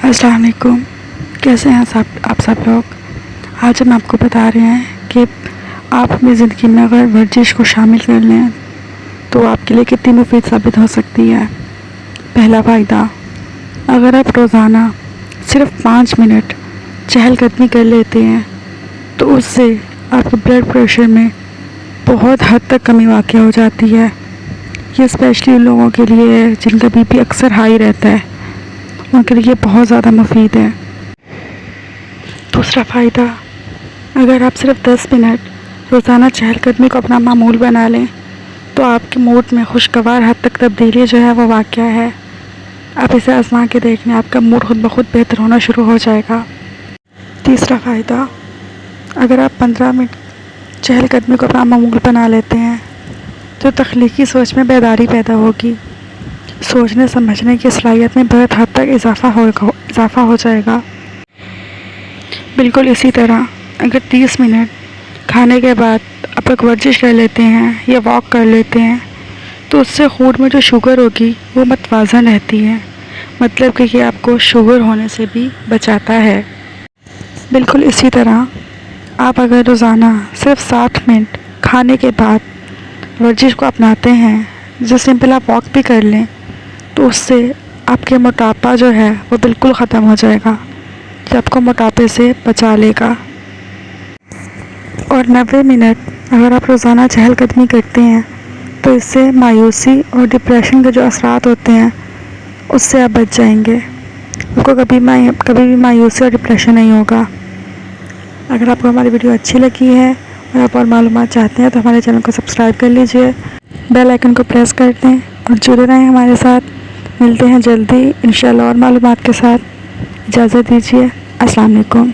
अस्सलाम वालेकुम। कैसे हैं आप सब लोग। आज हम आपको बता रहे हैं कि आप अपनी ज़िंदगी में अगर वर्जिश को शामिल कर लें तो आपके लिए कितनी मुफीद साबित हो सकती है। पहला फ़ायदा, अगर आप रोज़ाना सिर्फ 5 मिनट चहलकदमी कर लेते हैं तो उससे आपके ब्लड प्रेशर में बहुत हद तक कमी वाक़ हो जाती है। ये स्पेशली उन लोगों के लिए है जिनका बीपी अक्सर हाई रहता है, उनके लिए बहुत ज़्यादा मुफीद है। दूसरा फ़ायदा, अगर आप सिर्फ 10 मिनट रोज़ाना चहलकदमी को अपना मामूल बना लें तो आपके मूड में खुशगवार हद तक तब्दीली जो है वो वाक़ है। आप इसे आज़मा के देख लें, आपका मूड खुद ब खुद बेहतर होना शुरू हो जाएगा। तीसरा फ़ायदा, अगर आप 15 मिनट चहलकदमी को अपना मामूल बना लेते हैं तो तख्लीकी सोच में बेदारी पैदा होगी, सोचने समझने की सलाहियत में बहुत हद तक इजाफ़ा हो जाएगा। बिल्कुल इसी तरह अगर 30 मिनट खाने के बाद आप एक वर्जिश कर लेते हैं या वॉक कर लेते हैं तो उससे खून में जो शुगर होगी वो मतवाज़न रहती है, मतलब कि ये आपको शुगर होने से भी बचाता है। बिल्कुल इसी तरह आप अगर रोज़ाना सिर्फ 60 मिनट खाने के बाद वर्जिश को अपनाते हैं, जो सिंपल आप वॉक भी कर लें, तो उससे आपके मोटापा जो है वो बिल्कुल ख़त्म हो जाएगा, जो आपको मोटापे से बचा लेगा। और 90 मिनट अगर आप रोज़ाना चहलकदमी करते हैं तो इससे मायूसी और डिप्रेशन के जो असरात होते हैं उससे आप बच जाएंगे। आपको कभी भी मायूसी और डिप्रेशन नहीं होगा। अगर आपको हमारी वीडियो अच्छी लगी है और आप और मालूमात चाहते हैं तो हमारे चैनल को सब्सक्राइब कर लीजिए, बेल आइकन को प्रेस कर दें और जुड़े रहें हमारे साथ। मिलते हैं जल्दी इंशाल्लाह और मालूमात के साथ। इजाज़त दीजिए। अस्सलाम वालेकुम।